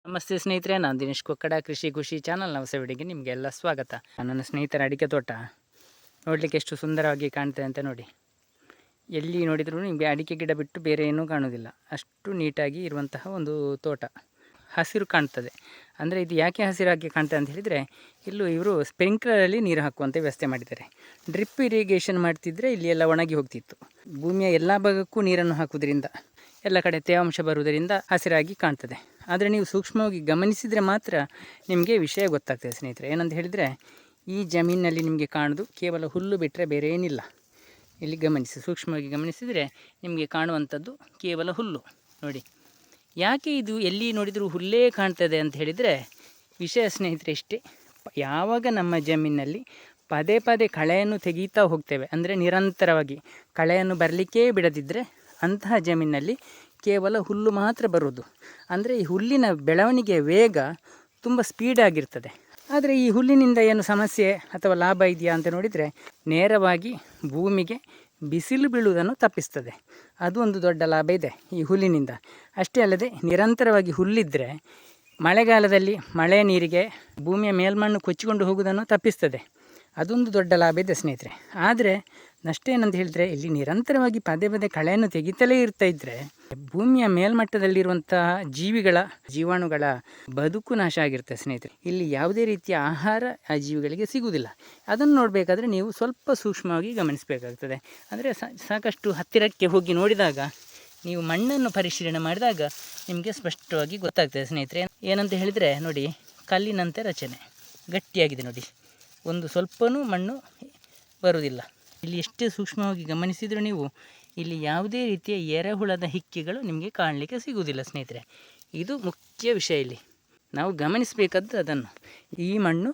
ನಮಸ್ತೆ ಸ್ನೇಹಿತರೆ, ನಾನು ದಿನೇಶ್ ಕೊಕ್ಕಡ. ಕೃಷಿ ಖುಷಿ ಚಾನಲ್ನ ಹೊಸ ವಿಡಿಯೋಗೆ ನಿಮಗೆಲ್ಲ ಸ್ವಾಗತ. ನನ್ನ ಸ್ನೇಹಿತರ ಅಡಿಕೆ ತೋಟ ನೋಡಲಿಕ್ಕೆ ಎಷ್ಟು ಸುಂದರವಾಗಿ ಕಾಣ್ತದೆ ಅಂತ ನೋಡಿ. ಎಲ್ಲಿ ನೋಡಿದರೂ ನಿಮಗೆ ಅಡಿಕೆ ಗಿಡ ಬಿಟ್ಟು ಬೇರೆ ಏನೂ ಕಾಣೋದಿಲ್ಲ, ಅಷ್ಟು ನೀಟಾಗಿ ಇರುವಂತಹ ಒಂದು ತೋಟ. ಹಸಿರು ಕಾಣ್ತದೆ. ಅಂದರೆ ಇದು ಯಾಕೆ ಹಸಿರಾಗಿ ಕಾಣ್ತದೆ ಅಂತ ಹೇಳಿದರೆ, ಇಲ್ಲೂ ಇವರು ಸ್ಪ್ರಿಂಕ್ಲರಲ್ಲಿ ನೀರು ಹಾಕುವಂಥ ವ್ಯವಸ್ಥೆ ಮಾಡಿದ್ದಾರೆ. ಡ್ರಿಪ್ ಇರಿಗೇಷನ್ ಮಾಡ್ತಿದ್ರೆ ಇಲ್ಲಿ ಎಲ್ಲ ಒಣಗಿ ಹೋಗ್ತಿತ್ತು. ಭೂಮಿಯ ಎಲ್ಲ ಭಾಗಕ್ಕೂ ನೀರನ್ನು ಹಾಕುವುದರಿಂದ ಎಲ್ಲ ಕಡೆ ತೇವಾಂಶ ಬರುವುದರಿಂದ ಹಸಿರಾಗಿ ಕಾಣ್ತದೆ. ಆದರೆ ನೀವು ಸೂಕ್ಷ್ಮವಾಗಿ ಗಮನಿಸಿದರೆ ಮಾತ್ರ ನಿಮಗೆ ವಿಷಯ ಗೊತ್ತಾಗ್ತದೆ ಸ್ನೇಹಿತರೆ. ಏನಂತ ಹೇಳಿದರೆ, ಈ ಜಮೀನಿನಲ್ಲಿ ನಿಮಗೆ ಕಾಣೋದು ಕೇವಲ ಹುಲ್ಲು ಬಿಟ್ಟರೆ ಬೇರೆ ಏನಿಲ್ಲ. ಇಲ್ಲಿ ಗಮನಿಸಿ, ಸೂಕ್ಷ್ಮವಾಗಿ ಗಮನಿಸಿದರೆ ನಿಮಗೆ ಕಾಣುವಂಥದ್ದು ಕೇವಲ ಹುಲ್ಲು. ನೋಡಿ, ಯಾಕೆ ಇದು ಎಲ್ಲಿ ನೋಡಿದರೂ ಹುಲ್ಲೇ ಕಾಣ್ತದೆ ಅಂತ ಹೇಳಿದರೆ, ವಿಷಯ ಸ್ನೇಹಿತರೆ ಇಷ್ಟೇ. ಯಾವಾಗ ನಮ್ಮ ಜಮೀನಿನಲ್ಲಿ ಪದೇ ಪದೇ ಕಳೆಯನ್ನು ತೆಗೀತಾ ಹೋಗ್ತೇವೆ, ಅಂದರೆ ನಿರಂತರವಾಗಿ ಕಳೆಯನ್ನು ಬರಲಿಕ್ಕೇ ಬಿಡದಿದ್ದರೆ ಅಂತಹ ಜಮೀನಿನಲ್ಲಿ ಕೇವಲ ಹುಲ್ಲು ಮಾತ್ರ ಬರುವುದು. ಅಂದರೆ ಈ ಹುಲ್ಲಿನ ಬೆಳವಣಿಗೆ ವೇಗ ತುಂಬ ಸ್ಪೀಡಾಗಿರ್ತದೆ. ಆದರೆ ಈ ಹುಲ್ಲಿನಿಂದ ಏನು ಸಮಸ್ಯೆ ಅಥವಾ ಲಾಭ ಇದೆಯಾ ಅಂತ ನೋಡಿದರೆ, ನೇರವಾಗಿ ಭೂಮಿಗೆ ಬಿಸಿಲು ಬೀಳುವುದನ್ನು ತಪ್ಪಿಸ್ತದೆ. ಅದು ಒಂದು ದೊಡ್ಡ ಲಾಭ ಇದೆ ಈ ಹುಲ್ಲಿನಿಂದ. ಅಷ್ಟೇ ಅಲ್ಲದೆ, ನಿರಂತರವಾಗಿ ಹುಲ್ಲಿದ್ದರೆ ಮಳೆಗಾಲದಲ್ಲಿ ಮಳೆ ನೀರಿಗೆ ಭೂಮಿಯ ಮೇಲ್ಮಣ್ಣು ಕೊಚ್ಚಿಕೊಂಡು ಹೋಗುವುದನ್ನು ತಪ್ಪಿಸ್ತದೆ. ಅದೊಂದು ದೊಡ್ಡ ಲಾಭ ಇದೆ ಸ್ನೇಹಿತರೆ. ಆದರೆ ನಷ್ಟ ಏನಂತ ಹೇಳಿದರೆ, ಇಲ್ಲಿ ನಿರಂತರವಾಗಿ ಪದೇ ಪದೇ ಕಳೆಯನ್ನು ತೆಗಿತಲೇ ಇರ್ತಾ ಇದ್ದರೆ ಭೂಮಿಯ ಮೇಲ್ಮಟ್ಟದಲ್ಲಿರುವಂತಹ ಜೀವಾಣುಗಳ ಬದುಕು ನಾಶ ಆಗಿರ್ತದೆ ಸ್ನೇಹಿತರೆ. ಇಲ್ಲಿ ಯಾವುದೇ ರೀತಿಯ ಆಹಾರ ಆ ಜೀವಿಗಳಿಗೆ ಸಿಗುವುದಿಲ್ಲ. ಅದನ್ನು ನೋಡಬೇಕಾದ್ರೆ ನೀವು ಸ್ವಲ್ಪ ಸೂಕ್ಷ್ಮವಾಗಿ ಗಮನಿಸಬೇಕಾಗ್ತದೆ. ಅಂದರೆ ಸಾಕಷ್ಟು ಹತ್ತಿರಕ್ಕೆ ಹೋಗಿ ನೋಡಿದಾಗ, ನೀವು ಮಣ್ಣನ್ನು ಪರಿಶೀಲನೆ ಮಾಡಿದಾಗ ನಿಮಗೆ ಸ್ಪಷ್ಟವಾಗಿ ಗೊತ್ತಾಗ್ತದೆ ಸ್ನೇಹಿತರೆ. ಏನಂತ ಹೇಳಿದರೆ ನೋಡಿ, ಕಲ್ಲಿನಂತೆ ರಚನೆ ಗಟ್ಟಿಯಾಗಿದೆ ನೋಡಿ, ಒಂದು ಸ್ವಲ್ಪನೂ ಮಣ್ಣು ಬರುವುದಿಲ್ಲ. ಇಲ್ಲಿ ಎಷ್ಟೇ ಸೂಕ್ಷ್ಮವಾಗಿ ಗಮನಿಸಿದರೂ ನೀವು ಇಲ್ಲಿ ಯಾವುದೇ ರೀತಿಯ ಎರೆಹುಳದ ಹಿಕ್ಕಿಗಳು ನಿಮಗೆ ಕಾಣಲಿಕ್ಕೆ ಸಿಗುವುದಿಲ್ಲ ಸ್ನೇಹಿತರೆ. ಇದು ಮುಖ್ಯ ವಿಷಯ. ಇಲ್ಲಿ ನಾವು ಗಮನಿಸಬೇಕಾದ್ದು ಅದನ್ನು. ಈ ಮಣ್ಣು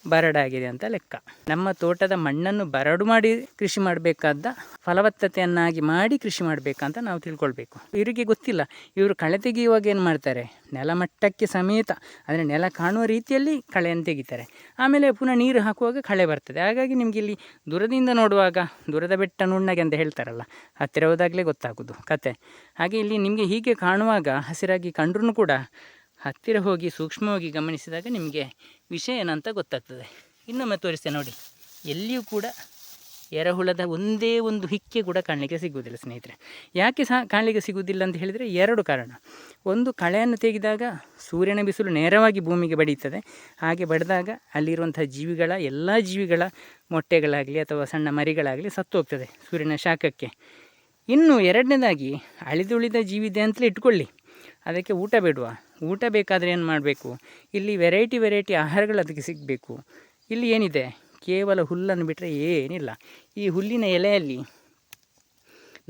ಬರಡಾಗಿದೆ ಅಂತ ಲೆಕ್ಕ. ನಮ್ಮ ತೋಟದ ಮಣ್ಣನ್ನು ಬರಡು ಮಾಡಿ ಕೃಷಿ ಮಾಡಬೇಕಾದ, ಫಲವತ್ತತೆಯನ್ನಾಗಿ ಮಾಡಿ ಕೃಷಿ ಮಾಡಬೇಕಂತ ನಾವು ತಿಳ್ಕೊಳ್ಬೇಕು. ಇವರಿಗೆ ಗೊತ್ತಿಲ್ಲ. ಇವರು ಕಳೆ ತೆಗೆಯುವಾಗ ಏನು ಮಾಡ್ತಾರೆ, ನೆಲಮಟ್ಟಕ್ಕೆ ಸಮೇತ, ಅಂದರೆ ನೆಲ ಕಾಣುವ ರೀತಿಯಲ್ಲಿ ಕಳೆಯನ್ನು ತೆಗಿತಾರೆ. ಆಮೇಲೆ ಪುನಃ ನೀರು ಹಾಕುವಾಗ ಕಳೆ ಬರ್ತದೆ. ಹಾಗಾಗಿ ನಿಮಗೆ ಇಲ್ಲಿ ದೂರದಿಂದ ನೋಡುವಾಗ ದೂರದ ಬೆಟ್ಟ ನುಣ್ಣಗೆ ಅಂತ ಹೇಳ್ತಾರಲ್ಲ, ಹತ್ತಿರ ಹೋದಾಗಲೇ ಗೊತ್ತಾಗೋದು ಕತೆ. ಹಾಗೆ ಇಲ್ಲಿ ನಿಮಗೆ ಹೀಗೆ ಕಾಣುವಾಗ ಹಸಿರಾಗಿ ಕಂಡ್ರೂ ಕೂಡ ಹತ್ತಿರ ಹೋಗಿ ಸೂಕ್ಷ್ಮವಾಗಿ ಗಮನಿಸಿದಾಗ ನಿಮಗೆ ವಿಷಯ ಏನಂತ ಗೊತ್ತಾಗ್ತದೆ. ಇನ್ನೊಮ್ಮೆ ತೋರಿಸ್ತೇನೆ ನೋಡಿ. ಎಲ್ಲಿಯೂ ಕೂಡ ಎರೆಹುಳದ ಒಂದೇ ಒಂದು ಹಿಕ್ಕೆ ಕೂಡ ಕಾಣಲಿಕ್ಕೆ ಸಿಗುವುದಿಲ್ಲ ಸ್ನೇಹಿತರೆ. ಯಾಕೆ ಕಾಣಲಿಕ್ಕೆ ಸಿಗುವುದಿಲ್ಲ ಅಂತ ಹೇಳಿದರೆ, ಎರಡು ಕಾರಣ. ಒಂದು, ಕಳೆಯನ್ನು ತೆಗೆದಾಗ ಸೂರ್ಯನ ಬಿಸಿಲು ನೇರವಾಗಿ ಭೂಮಿಗೆ ಬಡೀತದೆ. ಹಾಗೆ ಬಡಿದಾಗ ಅಲ್ಲಿರುವಂಥ ಎಲ್ಲ ಜೀವಿಗಳ ಮೊಟ್ಟೆಗಳಾಗಲಿ ಅಥವಾ ಸಣ್ಣ ಮರಿಗಳಾಗಲಿ ಸತ್ತು ಹೋಗ್ತದೆ ಸೂರ್ಯನ ಶಾಖಕ್ಕೆ. ಇನ್ನು ಎರಡನೇದಾಗಿ, ಅಳಿದುಳಿದ ಜೀವಿದೆ ಅಂತಲೇ ಇಟ್ಕೊಳ್ಳಿ, ಅದಕ್ಕೆ ಊಟ ಬೇಡವಾ? ಊಟ ಬೇಕಾದರೆ ಏನು ಮಾಡಬೇಕು? ಇಲ್ಲಿ ವೆರೈಟಿ ಆಹಾರಗಳು ಅದಕ್ಕೆ ಸಿಗಬೇಕು. ಇಲ್ಲಿ ಏನಿದೆ, ಕೇವಲ ಹುಲ್ಲನ್ನು ಬಿಟ್ಟರೆ ಏನಿಲ್ಲ. ಈ ಹುಲ್ಲಿನ ಎಲೆಯಲ್ಲಿ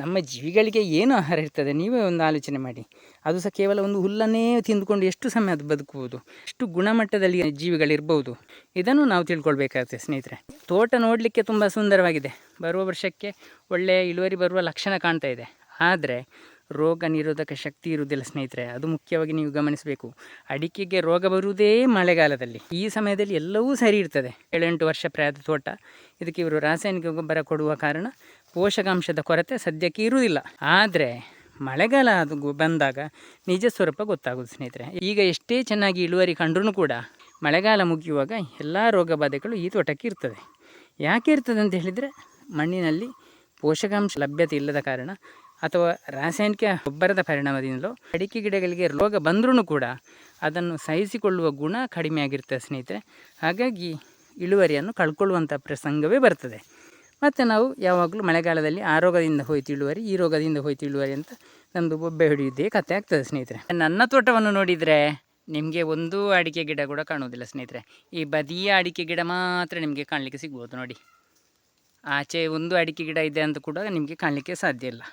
ನಮ್ಮ ಜೀವಿಗಳಿಗೆ ಏನು ಆಹಾರ ಇರ್ತದೆ ನೀವೇ ಒಂದು ಆಲೋಚನೆ ಮಾಡಿ. ಅದು ಸಹ ಕೇವಲ ಒಂದು ಹುಲ್ಲನ್ನೇ ತಿಂದುಕೊಂಡು ಎಷ್ಟು ಸಮಯ ಅದು ಬದುಕುವುದು, ಎಷ್ಟು ಗುಣಮಟ್ಟದಲ್ಲಿ ಜೀವಿಗಳಿರ್ಬೋದು, ಇದನ್ನು ನಾವು ತಿಳ್ಕೊಳ್ಬೇಕಾಗುತ್ತೆ ಸ್ನೇಹಿತರೆ. ತೋಟ ನೋಡಲಿಕ್ಕೆ ತುಂಬ ಸುಂದರವಾಗಿದೆ. ಬರುವ ವರ್ಷಕ್ಕೆ ಒಳ್ಳೆಯ ಇಳುವರಿ ಬರುವ ಲಕ್ಷಣ ಕಾಣ್ತಾ ಇದೆ. ಆದರೆ ರೋಗ ನಿರೋಧಕ ಶಕ್ತಿ ಇರುವುದಿಲ್ಲ ಸ್ನೇಹಿತರೆ. ಅದು ಮುಖ್ಯವಾಗಿ ನೀವು ಗಮನಿಸಬೇಕು. ಅಡಿಕೆಗೆ ರೋಗ ಬರುವುದೇ ಮಳೆಗಾಲದಲ್ಲಿ. ಈ ಸಮಯದಲ್ಲಿ ಎಲ್ಲವೂ ಸರಿ ಇರ್ತದೆ. 7-8 ವರ್ಷ ಪ್ರಾಯದ ತೋಟ. ಇದಕ್ಕೆ ಇವರು ರಾಸಾಯನಿಕ ಗೊಬ್ಬರ ಕೊಡುವ ಕಾರಣ ಪೋಷಕಾಂಶದ ಕೊರತೆ ಸದ್ಯಕ್ಕೆ ಇರುವುದಿಲ್ಲ. ಆದರೆ ಮಳೆಗಾಲ ಅದು ಬಂದಾಗ ನಿಜ ಸ್ವರೂಪ ಗೊತ್ತಾಗೋದು ಸ್ನೇಹಿತರೆ. ಈಗ ಎಷ್ಟೇ ಚೆನ್ನಾಗಿ ಇಳುವರಿ ಕಂಡ್ರೂ ಕೂಡ ಮಳೆಗಾಲ ಮುಗಿಯುವಾಗ ಎಲ್ಲ ರೋಗ ಬಾಧೆಗಳು ಈ ತೋಟಕ್ಕೆ ಇರ್ತದೆ. ಯಾಕೆ ಇರ್ತದೆ ಅಂತ ಹೇಳಿದರೆ, ಮಣ್ಣಿನಲ್ಲಿ ಪೋಷಕಾಂಶ ಲಭ್ಯತೆ ಇಲ್ಲದ ಕಾರಣ ಅಥವಾ ರಾಸಾಯನಿಕ ಗೊಬ್ಬರದ ಪರಿಣಾಮದಿಂದಲೋ ಅಡಿಕೆ ಗಿಡಗಳಿಗೆ ರೋಗ ಬಂದ್ರೂ ಕೂಡ ಅದನ್ನು ಸಹಿಸಿಕೊಳ್ಳುವ ಗುಣ ಕಡಿಮೆ ಆಗಿರ್ತದೆ ಸ್ನೇಹಿತರೆ. ಹಾಗಾಗಿ ಇಳುವರಿಯನ್ನು ಕಳ್ಕೊಳ್ಳುವಂಥ ಪ್ರಸಂಗವೇ ಬರ್ತದೆ. ಮತ್ತು ನಾವು ಯಾವಾಗಲೂ ಮಳೆಗಾಲದಲ್ಲಿ ಆ ರೋಗದಿಂದ ಹೋಯ್ತು ಇಳುವರಿ, ಈ ರೋಗದಿಂದ ಹೋಯ್ತು ಇಳುವರಿ ಅಂತ ನಮ್ಮದು ಬೊಬ್ಬೆ ಹಿಡಿಯುವುದೇ ಕತೆ ಆಗ್ತದೆ ಸ್ನೇಹಿತರೆ. ನನ್ನ ತೋಟವನ್ನು ನೋಡಿದರೆ ನಿಮಗೆ ಒಂದು ಅಡಿಕೆ ಗಿಡ ಕೂಡ ಕಾಣುವುದಿಲ್ಲ ಸ್ನೇಹಿತರೆ. ಈ ಬದಿಯ ಅಡಿಕೆ ಗಿಡ ಮಾತ್ರ ನಿಮಗೆ ಕಾಣಲಿಕ್ಕೆ ಸಿಗ್ಬೋದು ನೋಡಿ. ಆಚೆ ಒಂದು ಅಡಿಕೆ ಗಿಡ ಇದೆ ಅಂತ ಕೂಡ ನಿಮಗೆ ಕಾಣಲಿಕ್ಕೆ ಸಾಧ್ಯ ಇಲ್ಲ.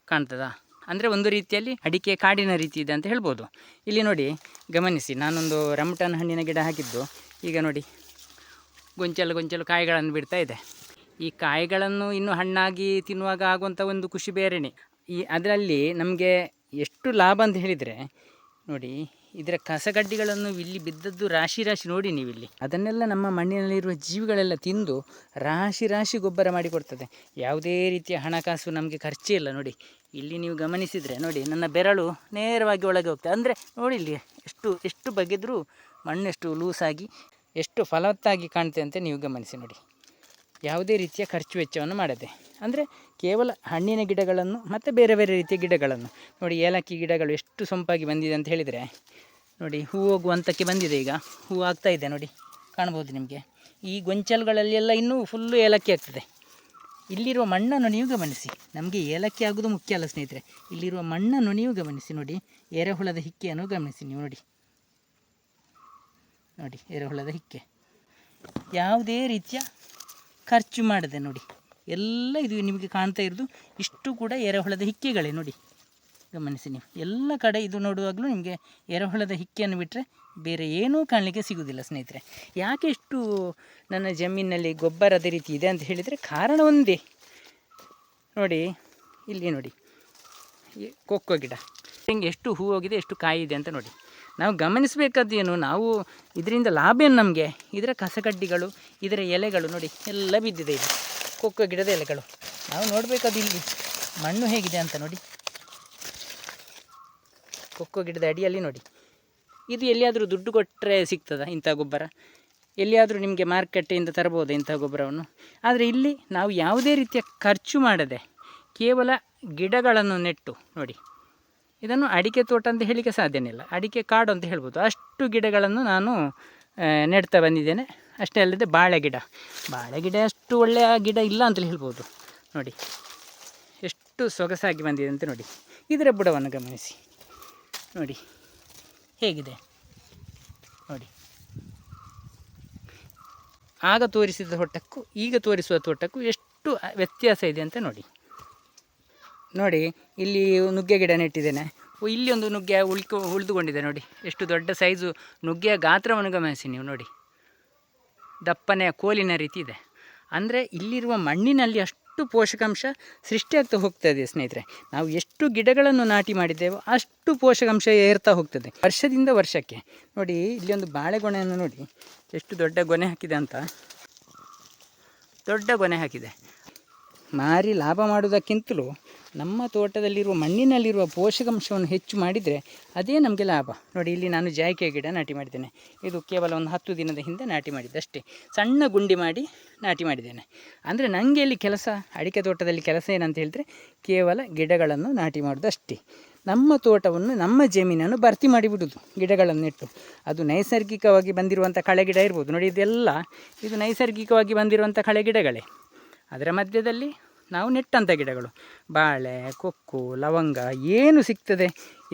ಕಾಣ್ತದಾ? ಅಂದರೆ ಒಂದು ರೀತಿಯಲ್ಲಿ ಅಡಿಕೆ ಕಾಡಿನ ರೀತಿ ಇದೆ ಅಂತ ಹೇಳ್ಬೋದು. ಇಲ್ಲಿ ನೋಡಿ, ಗಮನಿಸಿ, ನಾನೊಂದು ರಮ್ಟನ್ ಹಣ್ಣಿನ ಗಿಡ ಹಾಕಿದ್ದು ಈಗ ನೋಡಿ ಗೊಂಚಲು ಕಾಯಿಗಳನ್ನು ಬಿಡ್ತಾ ಇದೆ. ಈ ಕಾಯಿಗಳನ್ನು ಇನ್ನು ಹಣ್ಣಾಗಿ ತಿನ್ನುವಾಗ ಆಗುವಂಥ ಒಂದು ಖುಷಿ ಬೇರೆಯೇ. ಅದರಲ್ಲಿ ನಮಗೆ ಎಷ್ಟು ಲಾಭ ಅಂತ ಹೇಳಿದರೆ ನೋಡಿ, ಇದರ ಕಸಗಡ್ಡಿಗಳನ್ನು ಇಲ್ಲಿ ಬಿದ್ದದ್ದು ರಾಶಿ ರಾಶಿ ನೋಡಿ ನೀವಿಲ್ಲಿ. ಅದನ್ನೆಲ್ಲ ನಮ್ಮ ಮಣ್ಣಿನಲ್ಲಿರುವ ಜೀವಿಗಳೆಲ್ಲ ತಿಂದು ರಾಶಿ ರಾಶಿ ಗೊಬ್ಬರ ಮಾಡಿಕೊಡ್ತದೆ. ಯಾವುದೇ ರೀತಿಯ ಹಣಕಾಸು ನಮಗೆ ಖರ್ಚೇ ಇಲ್ಲ ನೋಡಿ. ಇಲ್ಲಿ ನೀವು ಗಮನಿಸಿದರೆ ನೋಡಿ, ನನ್ನ ಬೆರಳು ನೇರವಾಗಿ ಒಳಗೆ ಹೋಗ್ತದೆ. ಅಂದರೆ ನೋಡಿ ಇಲ್ಲಿ ಎಷ್ಟು ಬಗೆದರೂ ಮಣ್ಣು ಎಷ್ಟು ಲೂಸಾಗಿ ಎಷ್ಟು ಫಲವತ್ತಾಗಿ ಕಾಣ್ತದೆ ಅಂತ ನೀವು ಗಮನಿಸಿ ನೋಡಿ. ಯಾವುದೇ ರೀತಿಯ ಖರ್ಚು ವೆಚ್ಚವನ್ನು ಮಾಡದೆ, ಅಂದರೆ ಕೇವಲ ಹಣ್ಣಿನ ಗಿಡಗಳನ್ನು ಮತ್ತು ಬೇರೆ ಬೇರೆ ರೀತಿಯ ಗಿಡಗಳನ್ನು ನೋಡಿ. ಏಲಕ್ಕಿ ಗಿಡಗಳು ಎಷ್ಟು ಸೊಂಪಾಗಿ ಬಂದಿದೆ ಅಂತ ಹೇಳಿದರೆ ನೋಡಿ, ಹೂ ಹೋಗುವ ಹಂತಕ್ಕೆ ಬಂದಿದೆ. ಈಗ ಹೂ ಆಗ್ತಾಯಿದೆ ನೋಡಿ, ಕಾಣ್ಬೋದು ನಿಮಗೆ. ಈ ಗೊಂಚಲುಗಳಲ್ಲಿ ಎಲ್ಲ ಇನ್ನೂ ಫುಲ್ಲು ಏಲಕ್ಕಿ ಆಗ್ತದೆ. ಇಲ್ಲಿರುವ ಮಣ್ಣನ್ನು ನೀವು ಗಮನಿಸಿ. ನಮಗೆ ಏಲಕ್ಕಿ ಆಗೋದು ಮುಖ್ಯ ಅಲ್ಲ ಸ್ನೇಹಿತರೆ, ಇಲ್ಲಿರುವ ಮಣ್ಣನ್ನು ನೀವು ಗಮನಿಸಿ ನೋಡಿ. ಎರೆಹುಳದ ಹಿಕ್ಕೆಯನ್ನು ಗಮನಿಸಿ ನೀವು ನೋಡಿ. ನೋಡಿ ಎರೆಹುಳದ ಹಿಕ್ಕೆ, ಯಾವುದೇ ರೀತಿಯ ಖರ್ಚು ಮಾಡದೆ ನೋಡಿ. ಎಲ್ಲ ಇದು ನಿಮಗೆ ಕಾಣ್ತಾ ಇರೋದು ಇಷ್ಟು ಕೂಡ ಎರೆಹುಳದ ಹಿಕ್ಕೆಗಳೇ ನೋಡಿ. ಗಮನಿಸಿ ನೀವು, ಎಲ್ಲ ಕಡೆ ಇದು ನೋಡುವಾಗಲೂ ನಿಮಗೆ ಎರೆಹುಳದ ಹಿಕ್ಕೆಯನ್ನು ಬಿಟ್ಟರೆ ಬೇರೆ ಏನೂ ಕಾಣಲಿಕ್ಕೆ ಸಿಗೋದಿಲ್ಲ ಸ್ನೇಹಿತರೆ. ಯಾಕೆ ಇಷ್ಟು ನನ್ನ ಜಮೀನಿನಲ್ಲಿ ಗೊಬ್ಬರದ ರೀತಿ ಇದೆ ಅಂತ ಹೇಳಿದರೆ ಕಾರಣ ಒಂದೇ ನೋಡಿ. ಇಲ್ಲಿ ನೋಡಿ, ಕೊಕ್ಕೋ ಗಿಡ ಹಿಂಗೆ ಎಷ್ಟು ಹೂ ಹೋಗಿದೆ, ಎಷ್ಟು ಕಾಯಿ ಇದೆ ಅಂತ ನೋಡಿ. ನಾವು ಗಮನಿಸಬೇಕಾದ್ದೇನು, ನಾವು ಇದರಿಂದ ಲಾಭ ಏನು ನಮಗೆ? ಇದರ ಕಸಗಡ್ಡಿಗಳು, ಇದರ ಎಲೆಗಳು ನೋಡಿ ಎಲ್ಲ ಬಿದ್ದಿದೆ. ಇಲ್ಲಿ ಕೊಕ್ಕೋ ಗಿಡದ ಎಲೆಗಳು. ನಾವು ನೋಡಬೇಕಾದ ಇಲ್ಲಿ ಮಣ್ಣು ಹೇಗಿದೆ ಅಂತ ನೋಡಿ. ಕೊಕ್ಕೋ ಗಿಡದ ಅಡಿಯಲ್ಲಿ ನೋಡಿ. ಇದು ಎಲ್ಲಿಯಾದರೂ ದುಡ್ಡು ಕೊಟ್ಟರೆ ಸಿಗ್ತದ ಇಂಥ ಗೊಬ್ಬರ? ಎಲ್ಲಿಯಾದರೂ ನಿಮಗೆ ಮಾರ್ಕೆಟಿಂದ ತರ್ಬೋದು ಇಂಥ ಗೊಬ್ಬರವನ್ನು? ಆದರೆ ಇಲ್ಲಿ ನಾವು ಯಾವುದೇ ರೀತಿಯ ಖರ್ಚು ಮಾಡದೆ ಕೇವಲ ಗಿಡಗಳನ್ನು ನೆಟ್ಟು ನೋಡಿ. ಇದನ್ನು ಅಡಿಕೆ ತೋಟ ಅಂತ ಹೇಳಲಿಕ್ಕೆ ಸಾಧ್ಯನೇ ಇಲ್ಲ, ಅಡಿಕೆ ಕಾಡು ಅಂತ ಹೇಳ್ಬೋದು. ಅಷ್ಟು ಗಿಡಗಳನ್ನು ನಾನು ನೆಡ್ತಾ ಬಂದಿದ್ದೇನೆ. ಅಷ್ಟೇ ಅಲ್ಲದೆ ಬಾಳೆ ಗಿಡ ಅಷ್ಟು ಒಳ್ಳೆಯ ಗಿಡ ಇಲ್ಲ ಅಂತಲೇ ಹೇಳ್ಬೋದು. ನೋಡಿ ಎಷ್ಟು ಸೊಗಸಾಗಿ ಬಂದಿದೆ ಅಂತ ನೋಡಿ. ಇದರ ಬುಡವನ್ನು ಗಮನಿಸಿ ನೋಡಿ ಹೇಗಿದೆ ನೋಡಿ. ಆಗ ತೋರಿಸಿದ ತೋಟಕ್ಕೂ ಈಗ ತೋರಿಸುವ ತೋಟಕ್ಕೂ ಎಷ್ಟು ವ್ಯತ್ಯಾಸ ಇದೆ ಅಂತ ನೋಡಿ. ನೋಡಿ ಇಲ್ಲಿ ನುಗ್ಗೆ ಗಿಡ ನೆಟ್ಟಿದ್ದೇನೆ. ಇಲ್ಲಿ ಒಂದು ನುಗ್ಗೆ ಉಳಿದುಕೊಂಡಿದೆ ನೋಡಿ. ಎಷ್ಟು ದೊಡ್ಡ ಸೈಜು ನುಗ್ಗೆಯ ಗಾತ್ರವನ್ನು ಗಮನಿಸಿ ನೀವು ನೋಡಿ. ದಪ್ಪನೆಯ ಕೋಲಿನ ರೀತಿ ಇದೆ. ಅಂದರೆ ಇಲ್ಲಿರುವ ಮಣ್ಣಿನಲ್ಲಿ ಅಷ್ಟು ಪೋಷಕಾಂಶ ಸೃಷ್ಟಿಯಾಗ್ತಾ ಹೋಗ್ತದೆ ಸ್ನೇಹಿತರೆ. ನಾವು ಎಷ್ಟು ಗಿಡಗಳನ್ನು ನಾಟಿ ಮಾಡಿದ್ದೇವೋ ಅಷ್ಟು ಪೋಷಕಾಂಶ ಏರ್ತಾ ಹೋಗ್ತದೆ ವರ್ಷದಿಂದ ವರ್ಷಕ್ಕೆ. ನೋಡಿ ಇಲ್ಲಿ ಒಂದು ಬಾಳೆಗೊನೆಯನ್ನು ನೋಡಿ, ಎಷ್ಟು ದೊಡ್ಡ ಗೊನೆ ಹಾಕಿದೆ ಅಂತ. ದೊಡ್ಡ ಗೊನೆ ಹಾಕಿದೆ. ಮಾರಿ ಲಾಭ ಮಾಡುವುದಕ್ಕಿಂತಲೂ ನಮ್ಮ ತೋಟದಲ್ಲಿರುವ ಮಣ್ಣಿನಲ್ಲಿರುವ ಪೋಷಕಾಂಶವನ್ನು ಹೆಚ್ಚು ಮಾಡಿದರೆ ಅದೇ ನಮಗೆ ಲಾಭ. ನೋಡಿ ಇಲ್ಲಿ ನಾನು ಜಾಯಿಕಾಯಿ ಗಿಡ ನಾಟಿ ಮಾಡಿದ್ದೇನೆ. ಇದು ಕೇವಲ ಒಂದು 10 ದಿನದ ಹಿಂದೆ ನಾಟಿ ಮಾಡಿದ್ದಷ್ಟೇ. ಸಣ್ಣ ಗುಂಡಿ ಮಾಡಿ ನಾಟಿ ಮಾಡಿದ್ದೇನೆ. ಅಂದರೆ ನನಗೆ ಇಲ್ಲಿ ಕೆಲಸ, ಅಡಿಕೆ ತೋಟದಲ್ಲಿ ಕೆಲಸ ಏನಂತ ಹೇಳಿದರೆ ಕೇವಲ ಗಿಡಗಳನ್ನು ನಾಟಿ ಮಾಡೋದು ಅಷ್ಟೇ. ನಮ್ಮ ತೋಟವನ್ನು, ನಮ್ಮ ಜಮೀನನ್ನು ಭರ್ತಿ ಮಾಡಿಬಿಡೋದು ಗಿಡಗಳನ್ನು ನೆಟ್ಟು. ಅದು ನೈಸರ್ಗಿಕವಾಗಿ ಬಂದಿರುವಂಥ ಕಳೆ ಗಿಡ ಇರ್ಬೋದು ನೋಡಿ. ಇದು ನೈಸರ್ಗಿಕವಾಗಿ ಬಂದಿರುವಂಥ ಕಳೆ ಗಿಡಗಳೇ. ಅದರ ಮಧ್ಯದಲ್ಲಿ ನಾವು ನೆಟ್ಟಂಥ ಗಿಡಗಳು ಬಾಳೆ, ಕೊಕ್ಕೋ, ಲವಂಗ ಏನು ಸಿಗ್ತದೆ,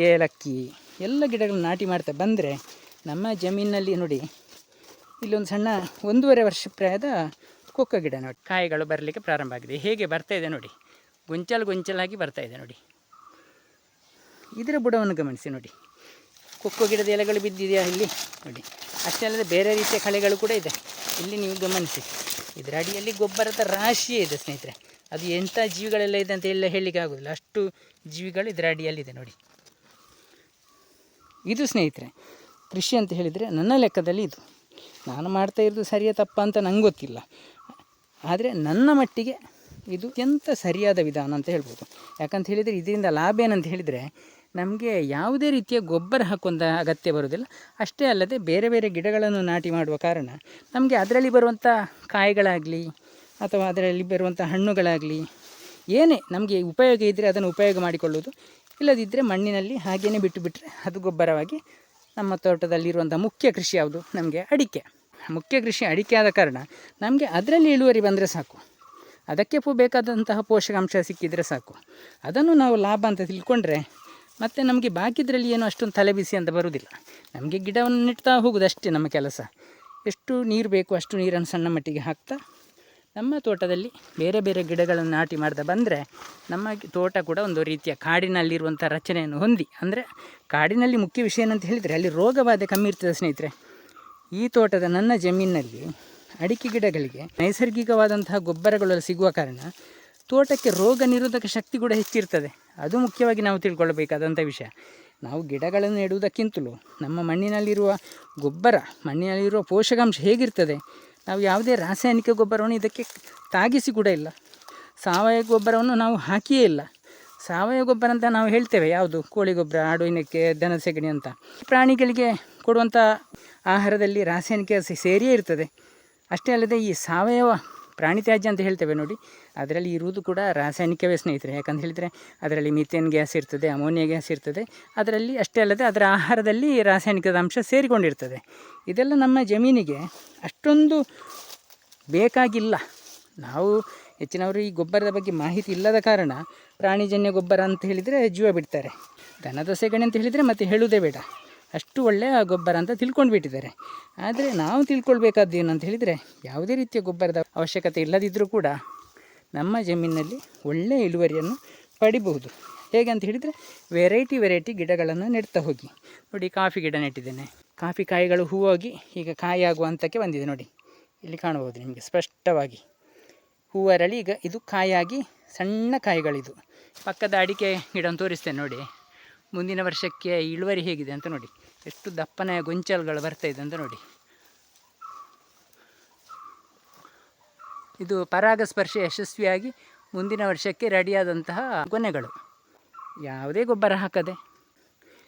ಏಲಕ್ಕಿ ಎಲ್ಲ ಗಿಡಗಳನ್ನು ನಾಟಿ ಮಾಡ್ತಾ ಬಂದರೆ ನಮ್ಮ ಜಮೀನಿನಲ್ಲಿ ನೋಡಿ. ಇಲ್ಲೊಂದು ಸಣ್ಣ 1.5 ವರ್ಷ ಪ್ರಾಯದ ಕೊಕ್ಕೋ ಗಿಡ ನೋಡಿ, ಕಾಯಿಗಳು ಬರಲಿಕ್ಕೆ ಪ್ರಾರಂಭ ಆಗಿದೆ. ಹೇಗೆ ಬರ್ತಾಯಿದೆ ನೋಡಿ, ಗೊಂಚಲಾಗಿ ಬರ್ತಾಯಿದೆ ನೋಡಿ. ಇದರ ಬುಡವನ್ನು ಗಮನಿಸಿ ನೋಡಿ. ಕೊಕ್ಕೋ ಗಿಡದ ಎಲೆಗಳು ಬಿದ್ದಿದೆಯಾ ಇಲ್ಲಿ ನೋಡಿ. ಅಷ್ಟೇ ಅಲ್ಲದೆ ಬೇರೆ ರೀತಿಯ ಕಳೆಗಳು ಕೂಡ ಇದೆ ಇಲ್ಲಿ ನೀವು ಗಮನಿಸಿ. ಇದರ ಅಡಿಯಲ್ಲಿ ಗೊಬ್ಬರದ ರಾಶಿಯೇ ಇದೆ ಸ್ನೇಹಿತರೆ. ಅದು ಎಂಥ ಜೀವಿಗಳೆಲ್ಲ ಇದೆ ಅಂತ ಎಲ್ಲ ಹೇಳಲಿಕ್ಕೆ ಆಗೋದಿಲ್ಲ, ಅಷ್ಟು ಜೀವಿಗಳು ಇದರ ಅಡಿಯಲ್ಲಿದೆ ನೋಡಿ. ಇದು ಸ್ನೇಹಿತರೆ ಕೃಷಿ ಅಂತ ಹೇಳಿದರೆ ನನ್ನ ಲೆಕ್ಕದಲ್ಲಿ ಇದು. ನಾನು ಮಾಡ್ತಾ ಇರೋದು ಸರಿಯಾ ತಪ್ಪಾ ಅಂತ ನಂಗೆ ಗೊತ್ತಿಲ್ಲ, ಆದರೆ ನನ್ನ ಮಟ್ಟಿಗೆ ಇದು ಅತ್ಯಂತ ಸರಿಯಾದ ವಿಧಾನ ಅಂತ ಹೇಳ್ಬೋದು. ಯಾಕಂತ ಹೇಳಿದರೆ ಇದರಿಂದ ಲಾಭ ಏನಂತ ಹೇಳಿದರೆ ನಮಗೆ ಯಾವುದೇ ರೀತಿಯ ಗೊಬ್ಬರ ಹಾಕುವಂಥ ಅಗತ್ಯ ಬರೋದಿಲ್ಲ. ಅಷ್ಟೇ ಅಲ್ಲದೆ ಬೇರೆ ಬೇರೆ ಗಿಡಗಳನ್ನು ನಾಟಿ ಮಾಡುವ ಕಾರಣ ನಮಗೆ ಅದರಲ್ಲಿ ಬರುವಂಥ ಕಾಯಿಗಳಾಗಲಿ ಅಥವಾ ಅದರಲ್ಲಿ ಬರುವಂಥ ಹಣ್ಣುಗಳಾಗಲಿ ಏನೇ ನಮಗೆ ಉಪಯೋಗ ಇದ್ದರೆ ಅದನ್ನು ಉಪಯೋಗ ಮಾಡಿಕೊಳ್ಳುವುದು. ಇಲ್ಲದಿದ್ದರೆ ಮಣ್ಣಿನಲ್ಲಿ ಹಾಗೇ ಬಿಟ್ಟರೆ ಅದು ಗೊಬ್ಬರವಾಗಿ ನಮ್ಮ ತೋಟದಲ್ಲಿರುವಂಥ ಮುಖ್ಯ ಕೃಷಿ ಯಾವುದು? ನಮಗೆ ಅಡಿಕೆ. ಮುಖ್ಯ ಕೃಷಿ ಅಡಿಕೆ ಆದ ಕಾರಣ ನಮಗೆ ಅದರಲ್ಲಿ ಇಳುವರಿ ಬಂದರೆ ಸಾಕು, ಅದಕ್ಕೆ ಬೇಕಾದಂತಹ ಪೋಷಕಾಂಶ ಸಿಕ್ಕಿದರೆ ಸಾಕು. ಅದನ್ನು ನಾವು ಲಾಭ ಅಂತ ತಿಳ್ಕೊಂಡ್ರೆ ಮತ್ತು ನಮಗೆ ಬಾಕಿದ್ರಲ್ಲಿ ಏನು ಅಷ್ಟೊಂದು ತಲೆಬಿಸಿ ಅಂತ ಬರುವುದಿಲ್ಲ. ನಮಗೆ ಗಿಡವನ್ನು ನೆಡ್ತಾ ಹೋಗೋದು ಅಷ್ಟೇ ನಮ್ಮ ಕೆಲಸ. ಎಷ್ಟು ನೀರು ಬೇಕು ಅಷ್ಟು ನೀರನ್ನು ಸಣ್ಣ ಮಟ್ಟಿಗೆ ಹಾಕ್ತಾ ನಮ್ಮ ತೋಟದಲ್ಲಿ ಬೇರೆ ಬೇರೆ ಗಿಡಗಳನ್ನು ನಾಟಿ ಮಾಡ್ತಾ ಬಂದರೆ ನಮ್ಮ ತೋಟ ಕೂಡ ಒಂದು ರೀತಿಯ ಕಾಡಿನಲ್ಲಿರುವಂಥ ರಚನೆಯನ್ನು ಹೊಂದಿ, ಅಂದರೆ ಕಾಡಿನಲ್ಲಿ ಮುಖ್ಯ ವಿಷಯ ಏನಂತ ಹೇಳಿದರೆ ಅಲ್ಲಿ ರೋಗ ಬಾಧೆ ಕಮ್ಮಿ ಇರ್ತದೆ ಸ್ನೇಹಿತರೆ. ಈ ತೋಟದ ನನ್ನ ಜಮೀನಿನಲ್ಲಿ ಅಡಿಕೆ ಗಿಡಗಳಿಗೆ ನೈಸರ್ಗಿಕವಾದಂತಹ ಗೊಬ್ಬರಗಳು ಸಿಗುವ ಕಾರಣ ತೋಟಕ್ಕೆ ರೋಗ ನಿರೋಧಕ ಶಕ್ತಿ ಕೂಡ ಹೆಚ್ಚಿರ್ತದೆ. ಅದು ಮುಖ್ಯವಾಗಿ ನಾವು ತಿಳ್ಕೊಳ್ಬೇಕಾದಂಥ ವಿಷಯ. ನಾವು ಗಿಡಗಳನ್ನು ನೆಡುವುದಕ್ಕಿಂತಲೂ ನಮ್ಮ ಮಣ್ಣಿನಲ್ಲಿರುವ ಗೊಬ್ಬರ, ಮಣ್ಣಿನಲ್ಲಿರುವ ಪೋಷಕಾಂಶ ಹೇಗಿರ್ತದೆ, ನಾವು ಯಾವುದೇ ರಾಸಾಯನಿಕ ಗೊಬ್ಬರವನ್ನು ಇದಕ್ಕೆ ತಾಗಿಸಿ ಕೂಡ ಇಲ್ಲ. ಸಾವಯವ ಗೊಬ್ಬರವನ್ನು ನಾವು ಹಾಕಿಯೇ ಇಲ್ಲ. ಸಾವಯವ ಗೊಬ್ಬರ ಅಂತ ನಾವು ಹೇಳ್ತೇವೆ, ಯಾವುದು ಕೋಳಿ ಗೊಬ್ಬರ, ಆಡು ಇನ್ನಕ್ಕೆ ದನ ಸೆಗಣಿ ಅಂತ. ಪ್ರಾಣಿಗಳಿಗೆ ಕೊಡುವಂಥ ಆಹಾರದಲ್ಲಿ ರಾಸಾಯನಿಕ ಸೇರಿಯೇ ಇರ್ತದೆ. ಅಷ್ಟೇ ಅಲ್ಲದೆ ಈ ಸಾವಯವ ಪ್ರಾಣಿ ತ್ಯಾಜ್ಯ ಅಂತ ಹೇಳ್ತೇವೆ ನೋಡಿ, ಅದರಲ್ಲಿ ಇರುವುದು ಕೂಡ ರಾಸಾಯನಿಕವೇ ಸ್ನೇಹಿತರೆ. ಯಾಕಂತ ಹೇಳಿದರೆ ಅದರಲ್ಲಿ ಮಿಥೇನ್ ಗ್ಯಾಸ್ ಇರ್ತದೆ, ಅಮೋನಿಯಾ ಗ್ಯಾಸ್ ಇರ್ತದೆ. ಅದರಲ್ಲಿ ಅಷ್ಟೇ ಅಲ್ಲದೆ ಅದರ ಆಹಾರದಲ್ಲಿ ರಾಸಾಯನಿಕದ ಅಂಶ ಸೇರಿಕೊಂಡಿರ್ತದೆ. ಇದೆಲ್ಲ ನಮ್ಮ ಜಮೀನಿಗೆ ಅಷ್ಟೊಂದು ಬೇಕಾಗಿಲ್ಲ. ನಾವು ಹೆಚ್ಚಿನವರು ಈ ಗೊಬ್ಬರದ ಬಗ್ಗೆ ಮಾಹಿತಿ ಇಲ್ಲದ ಕಾರಣ ಪ್ರಾಣಿಜನ್ಯ ಗೊಬ್ಬರ ಅಂತ ಹೇಳಿದರೆ ಜೀವ ಬಿಡ್ತಾರೆ. ದನದ ಸೆಗಣಿ ಅಂತ ಹೇಳಿದರೆ ಮತ್ತೆ ಹೇಳುವುದೇ ಬೇಡ, ಅಷ್ಟು ಒಳ್ಳೆಯ ಗೊಬ್ಬರ ಅಂತ ತಿಳ್ಕೊಂಡು ಬಿಟ್ಟಿದ್ದಾರೆ. ಆದರೆ ನಾವು ತಿಳ್ಕೊಳ್ಬೇಕಾದ್ದು ಏನು ಅಂತ ಹೇಳಿದರೆ, ಯಾವುದೇ ರೀತಿಯ ಗೊಬ್ಬರದ ಅವಶ್ಯಕತೆ ಇಲ್ಲದಿದ್ದರೂ ಕೂಡ ನಮ್ಮ ಜಮೀನಿನಲ್ಲಿ ಒಳ್ಳೆಯ ಇಳುವರಿಯನ್ನು ಪಡಿಬಹುದು. ಹೇಗೆ ಅಂತ ಹೇಳಿದರೆ ವೆರೈಟಿ ಗಿಡಗಳನ್ನು ನೆಡ್ತಾ ಹೋಗಿ. ನೋಡಿ, ಕಾಫಿ ಗಿಡ ನೆಟ್ಟಿದ್ದೇನೆ. ಕಾಫಿ ಕಾಯಿಗಳು ಹೂವಾಗಿ ಈಗ ಕಾಯಿ ಆಗುವ ಹಂತಕ್ಕೆ ಬಂದಿದೆ. ನೋಡಿ, ಇಲ್ಲಿ ಕಾಣಬಹುದು ನಿಮಗೆ ಸ್ಪಷ್ಟವಾಗಿ ಹೂವರಳಿ ಈಗ ಇದು ಕಾಯಾಗಿ ಸಣ್ಣ ಕಾಯಿಗಳಿದು. ಪಕ್ಕದ ಅಡಿಕೆ ಗಿಡವನ್ನು ತೋರಿಸ್ತೇನೆ ನೋಡಿ. ಮುಂದಿನ ವರ್ಷಕ್ಕೆ ಇಳುವರಿ ಹೇಗಿದೆ ಅಂತ ನೋಡಿ, ಎಷ್ಟು ದಪ್ಪನ ಗೊಂಚಲುಗಳು ಬರ್ತಾಯಿದೆ ಅಂತ ನೋಡಿ. ಇದು ಪರಾಗಸ್ಪರ್ಶ ಯಶಸ್ವಿಯಾಗಿ ಮುಂದಿನ ವರ್ಷಕ್ಕೆ ರೆಡಿಯಾದಂತಹ ಗೊನೆಗಳು. ಯಾವುದೇ ಗೊಬ್ಬರ ಹಾಕದೆ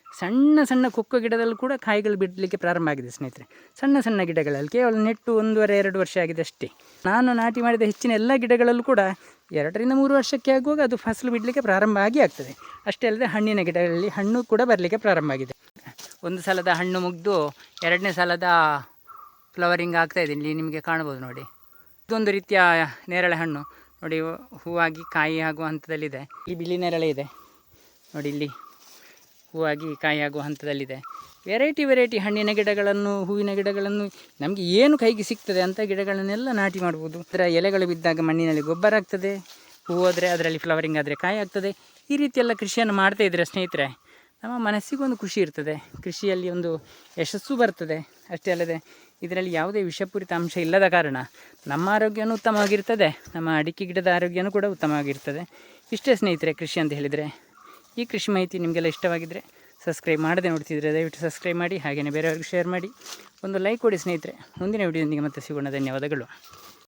ಸಣ್ಣ ಸಣ್ಣ ಕೊಕ್ಕೋ ಗಿಡದಲ್ಲೂ ಕೂಡ ಕಾಯಿಗಳು ಬಿಡಲಿಕ್ಕೆ ಪ್ರಾರಂಭ ಆಗಿದೆ ಸ್ನೇಹಿತರೆ. ಸಣ್ಣ ಸಣ್ಣ ಗಿಡಗಳಲ್ಲಿ ಕೇವಲ ನೆಟ್ಟು 1.5-2 ವರ್ಷ ಆಗಿದೆ ಅಷ್ಟೇ. ನಾನು ನಾಟಿ ಮಾಡಿದ ಹೆಚ್ಚಿನ ಎಲ್ಲ ಗಿಡಗಳಲ್ಲೂ ಕೂಡ 2-3 ವರ್ಷಕ್ಕೆ ಆಗುವಾಗ ಅದು ಫಸಲು ಬಿಡಲಿಕ್ಕೆ ಪ್ರಾರಂಭ ಆಗ್ತದೆ. ಅಷ್ಟೇ ಅಲ್ಲದೆ ಹಣ್ಣಿನ ಗಿಡಗಳಲ್ಲಿ ಹಣ್ಣು ಕೂಡ ಬರಲಿಕ್ಕೆ ಪ್ರಾರಂಭ ಆಗಿದೆ. ಒಂದು ಸಲದ ಹಣ್ಣು ಮುಗಿದು 2ನೇ ಸಲದ ಫ್ಲವರಿಂಗ್ ಆಗ್ತಾಯಿದೆ. ಇಲ್ಲಿ ನಿಮಗೆ ಕಾಣ್ಬೋದು ನೋಡಿ. ಇದೊಂದು ರೀತಿಯ ನೇರಳೆ ಹಣ್ಣು ನೋಡಿ, ಹೂವಾಗಿ ಕಾಯಿ ಆಗುವ ಹಂತದಲ್ಲಿದೆ. ಈ ಬಿಳಿ ನೇರಳೆ ಇದೆ ನೋಡಿ, ಇಲ್ಲಿ ಹೂವಾಗಿ ಕಾಯಿ ಆಗುವ ಹಂತದಲ್ಲಿದೆ. ವೆರೈಟಿ ಹಣ್ಣಿನ ಗಿಡಗಳನ್ನು, ಹೂವಿನ ಗಿಡಗಳನ್ನು, ನಮಗೆ ಏನು ಕೈಗೆ ಸಿಗ್ತದೆ ಅಂಥ ಗಿಡಗಳನ್ನೆಲ್ಲ ನಾಟಿ ಮಾಡ್ಬೋದು. ಅದರ ಎಲೆಗಳು ಬಿದ್ದಾಗ ಮಣ್ಣಿನಲ್ಲಿ ಗೊಬ್ಬರ ಆಗ್ತದೆ, ಹೂವು ಆದರೆ ಅದರಲ್ಲಿ ಫ್ಲವರಿಂಗ್ ಆದರೆ ಕಾಯಿ ಆಗ್ತದೆ. ಈ ರೀತಿಯೆಲ್ಲ ಕೃಷಿಯನ್ನು ಮಾಡ್ತಾಯಿದ್ರೆ ಸ್ನೇಹಿತರೆ, ನಮ್ಮ ಮನಸ್ಸಿಗೊಂದು ಖುಷಿ ಇರ್ತದೆ, ಕೃಷಿಯಲ್ಲಿ ಒಂದು ಯಶಸ್ಸು ಬರ್ತದೆ. ಅಷ್ಟೇ ಅಲ್ಲದೆ ಇದರಲ್ಲಿ ಯಾವುದೇ ವಿಷಪೂರಿತ ಅಂಶ ಇಲ್ಲದ ಕಾರಣ ನಮ್ಮ ಆರೋಗ್ಯನೂ ಉತ್ತಮವಾಗಿರ್ತದೆ, ನಮ್ಮ ಅಡಿಕೆ ಗಿಡದ ಆರೋಗ್ಯನೂ ಕೂಡ ಉತ್ತಮವಾಗಿರ್ತದೆ. ಇಷ್ಟೇ ಸ್ನೇಹಿತರೆ ಕೃಷಿ ಅಂತ ಹೇಳಿದರೆ. ಈ ಕೃಷಿ ಮಾಹಿತಿ ನಿಮಗೆಲ್ಲ ಇಷ್ಟವಾಗಿದ್ದರೆ, ಸಬ್ಸ್ಕ್ರೈಬ್ ಮಾಡದೆ ನೋಡ್ತಿದ್ರೆ ದಯವಿಟ್ಟು ಸಬ್ಸ್ಕ್ರೈಬ್ ಮಾಡಿ, ಹಾಗೆಯೇ ಬೇರೆಯವ್ರಿಗೆ ಶೇರ್ ಮಾಡಿ, ಒಂದು ಲೈಕ್ ಕೊಡಿ ಸ್ನೇಹಿತರೆ. ಮುಂದಿನ ವಿಡಿಯೋದೊಂದಿಗೆ ಮತ್ತೆ ಸಿಗೋಣ. ಧನ್ಯವಾದಗಳು.